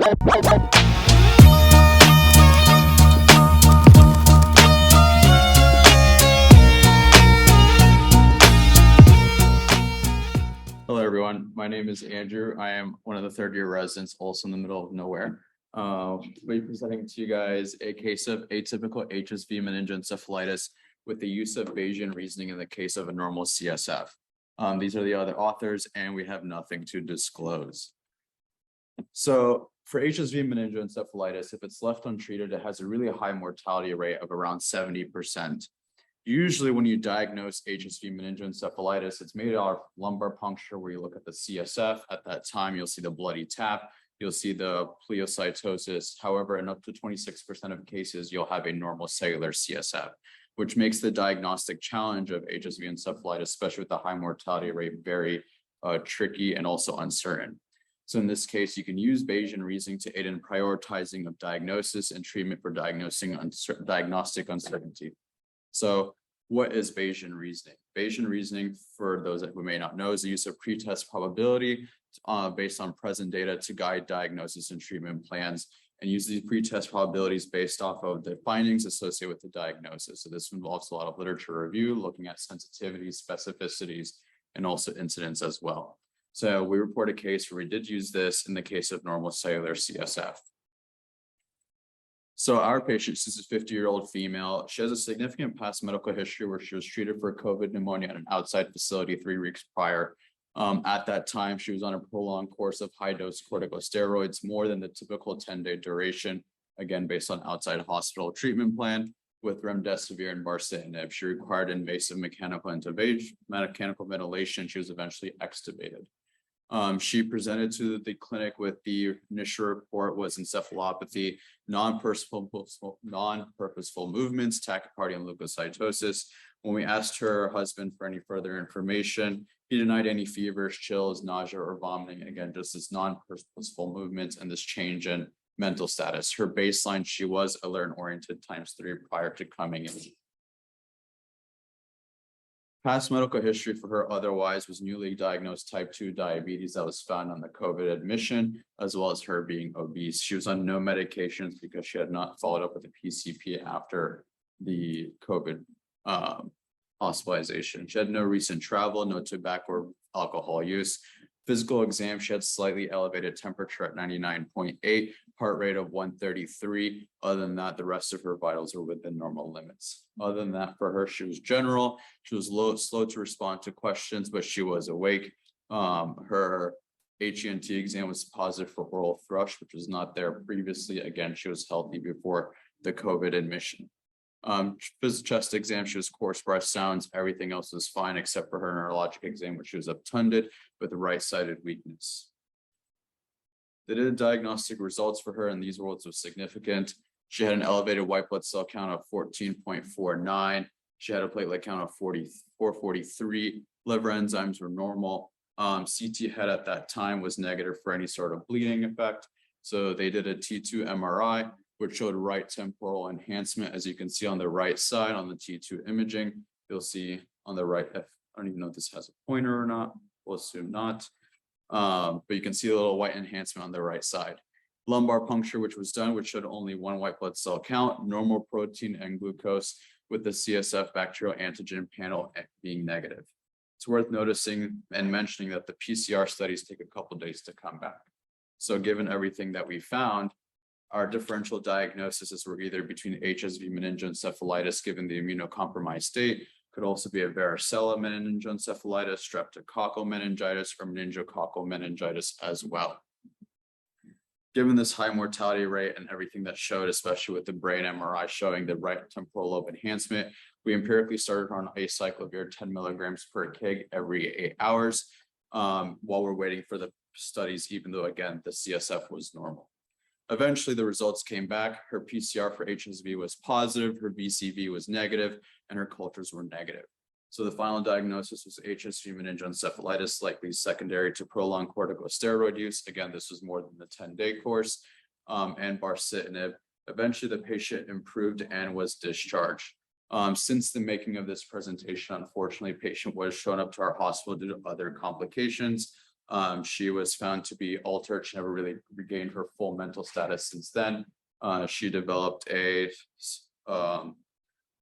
Hello, everyone. My name is Andrew. I am one of the third-year residents, also in the middle of nowhere. We'll be presenting to you guys a case of atypical HSV meningoencephalitis with the use of Bayesian reasoning in the case of a normal CSF. These are the other authors, and we have nothing to disclose. So for HSV meningoencephalitis, if it's left untreated, it has a really high mortality rate of around 70%. Usually when you diagnose HSV meningoencephalitis, it's made out of lumbar puncture where you look at the CSF. At that time, you'll see the bloody tap. You'll see the pleocytosis. However, in up to 26% of cases, you'll have a normocellular CSF, which makes the diagnostic challenge of HSV encephalitis, especially with the high mortality rate, very tricky and also uncertain. So in this case, you can use Bayesian reasoning to aid in prioritizing of diagnosis and treatment for diagnostic uncertainty. So what is Bayesian reasoning? Bayesian reasoning, for those who may not know, is the use of pretest probability based on present data to guide diagnosis and treatment plans, and use these pretest probabilities based off of the findings associated with the diagnosis. So this involves a lot of literature review, looking at sensitivities, specificities, and also incidence as well. So we report a case where we did use this in the case of normocellular CSF. So our patient, she's a 50-year-old female. She has a significant past medical history where she was treated for COVID pneumonia at an outside facility 3 weeks prior. At that time, she was on a prolonged course of high-dose corticosteroids, more than the typical 10-day duration, again, based on outside hospital treatment plan with remdesivir and baricitinib. She required invasive mechanical ventilation. She was eventually extubated. She presented to the clinic with the initial report was encephalopathy, non-purposeful movements, tachycardia, and leukocytosis. When we asked her husband for any further information, he denied any fevers, chills, nausea, or vomiting. Again, just this non-purposeful movements and this change in mental status. Her baseline, she was alert and oriented ×3 prior to coming in. Past medical history for her otherwise was newly diagnosed type 2 diabetes that was found on the COVID admission, as well as her being obese. She was on no medications because she had not followed up with a PCP after the COVID hospitalization. She had no recent travel, no tobacco or alcohol use. Physical exam, she had slightly elevated temperature at 99.8, heart rate of 133. Other than that, the rest of her vitals were within normal limits. Other than that, for her, she was general. She was slow to respond to questions, but she was awake. Her HENT exam was positive for oral thrush, which was not there previously. Again, she was healthy before the COVID admission. Chest exam, she was coarse breath sounds. Everything else was fine except for her neurologic exam, which she was obtunded with right-sided weakness. They did diagnostic results for her, and these results were significant. She had an elevated white blood cell count of 14.49. She had a platelet count of 443. Liver enzymes were normal. CT head at that time was negative for any sort of bleeding effect. So they did a T2 MRI, which showed right temporal enhancement. As you can see on the right side on the T2 imaging, you'll see on the right, I don't even know if this has a pointer or not, we'll assume not. But you can see a little white enhancement on the right side. Lumbar puncture, which was done, which showed only 1 white blood cell count, normal protein and glucose, with the CSF bacterial antigen panel being negative. It's worth noticing and mentioning that the PCR studies take a couple days to come back. So given everything that we found, our differential diagnoses were either between HSV meningoencephalitis, given the immunocompromised state, could also be a varicella meningoencephalitis, streptococcal meningitis, or meningococcal meningitis as well. Given this high mortality rate and everything that showed, especially with the brain MRI showing the right temporal lobe enhancement, we empirically started on acyclovir 10 milligrams per kg every 8 hours while we're waiting for the studies, even though, again, the CSF was normal. Eventually, the results came back. Her PCR for HSV was positive, her VCV was negative, and her cultures were negative. So the final diagnosis was HSV meningoencephalitis, likely secondary to prolonged corticosteroid use. Again, this was more than the 10-day course, and baricitinib. Eventually, the patient improved and was discharged. Since the making of this presentation, unfortunately, patient was shown up to our hospital due to other complications. She was found to be altered. She never really regained her full mental status since then. She developed a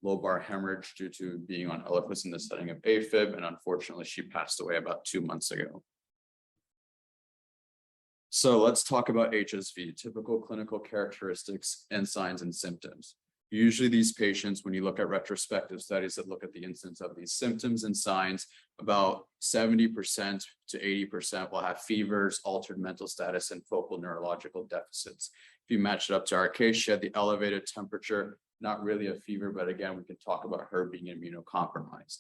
lobar hemorrhage due to being on Eliquis in the setting of AFib, and unfortunately, she passed away about 2 months ago. So let's talk about HSV, typical clinical characteristics and signs and symptoms. Usually these patients, when you look at retrospective studies that look at the incidence of these symptoms and signs, about 70% to 80% will have fevers, altered mental status, and focal neurological deficits. If you match it up to our case, she had the elevated temperature, not really a fever, but again, we can talk about her being immunocompromised.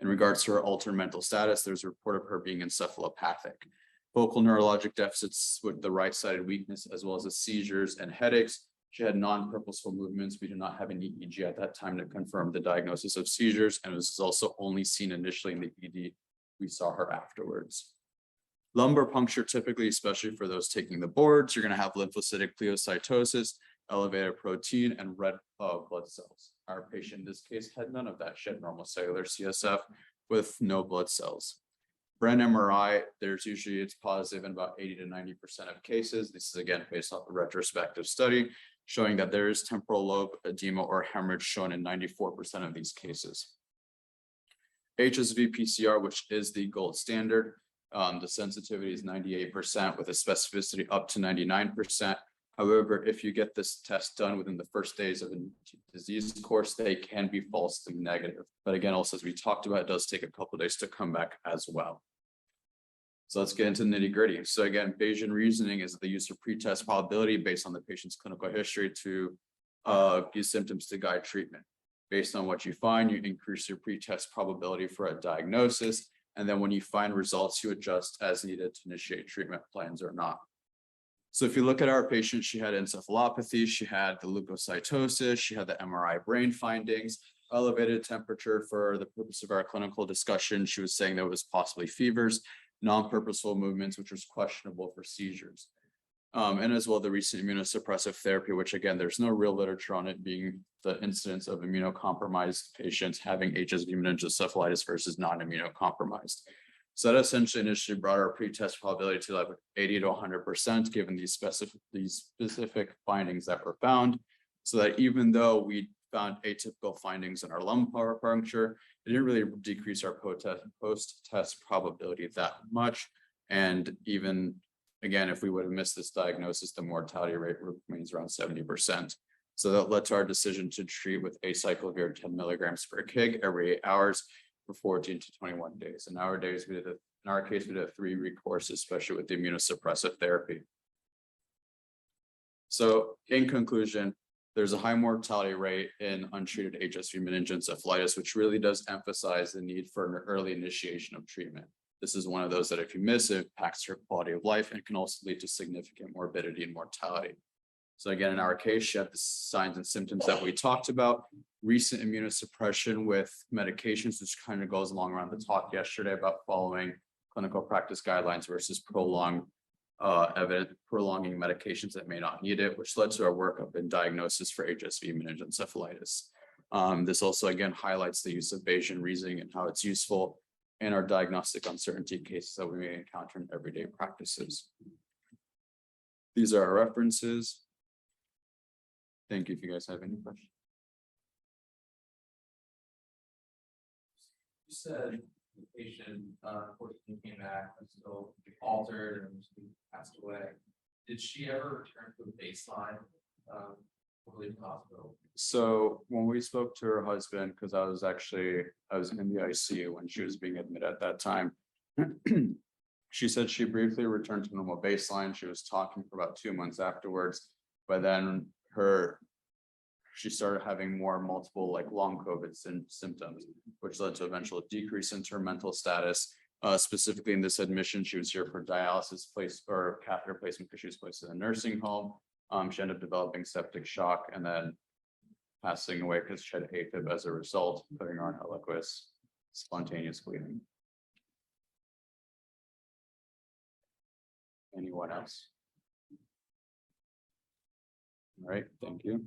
In regards to her altered mental status, there's a report of her being encephalopathic. Focal neurologic deficits with the right-sided weakness, as well as the seizures and headaches. She had non-purposeful movements. We did not have an EEG at that time to confirm the diagnosis of seizures, and this is also only seen initially in the ED. We saw her afterwards. Lumbar puncture, typically, especially for those taking the boards, you're going to have lymphocytic pleocytosis, elevated protein, and red blood cells. Our patient in this case had none of that. She had normocellular CSF with no blood cells. Brain MRI, it's positive in about 80 to 90% of cases. This is again based off a retrospective study showing that there is temporal lobe edema or hemorrhage shown in 94% of these cases. HSV PCR, which is the gold standard, the sensitivity is 98% with a specificity up to 99%. However, if you get this test done within the first days of a disease course, they can be falsely negative. But again, also as we talked about, it does take a couple of days to come back as well. So let's get into the nitty-gritty. So again, Bayesian reasoning is the use of pretest probability based on the patient's clinical history to use symptoms to guide treatment. Based on what you find, you increase your pretest probability for a diagnosis. And then when you find results, you adjust as needed to initiate treatment plans or not. So if you look at our patient, she had encephalopathy, she had the leukocytosis, she had the MRI brain findings, elevated temperature. For the purpose of our clinical discussion, she was saying there was possibly fevers, non-purposeful movements, which was questionable for seizures. And as well, the recent immunosuppressive therapy, which again, there's no real literature on it, being the incidence of immunocompromised patients having HSV meningoencephalitis versus non-immunocompromised. So that essentially initially brought our pretest probability to like 80 to 100%, given these specific findings that were found. So that even though we found atypical findings in our lumbar puncture, it didn't really decrease our post-test probability that much. And even, again, if we would have missed this diagnosis, the mortality rate remains around 70%. So that led to our decision to treat with acyclovir 10 milligrams per kg every 8 hours for 14 to 21 days. In our case, we did a 3-week course, especially with the immunosuppressive therapy. So in conclusion, there's a high mortality rate in untreated HSV meningoencephalitis, which really does emphasize the need for an early initiation of treatment. This is one of those that if you miss it, impacts your quality of life and can also lead to significant morbidity and mortality. So again, in our case, she had the signs and symptoms that we talked about. Recent immunosuppression with medications, which kind of goes along around the talk yesterday about following clinical practice guidelines versus prolonging medications that may not need it, which led to our workup and diagnosis for HSV meningoencephalitis. This also, again, highlights the use of Bayesian reasoning and how it's useful in our diagnostic uncertainty cases that we may encounter in everyday practices. These are our references. Thank you if you guys have any questions. You said the patient, unfortunately, came back and still altered and passed away. Did she ever return to a baseline in the hospital? So when we spoke to her husband, because I was in the ICU when she was being admitted at that time, she said she briefly returned to normal baseline. She was talking for about 2 months afterwards, but then she started having multiple like long COVID symptoms, which led to eventual decrease in her mental status. Specifically in this admission, she was here for dialysis or catheter placement because she was placed in a nursing home. She ended up developing septic shock and then passing away because she had AFib as a result, putting her on Eliquis, spontaneous bleeding. Anyone else? All right, thank you.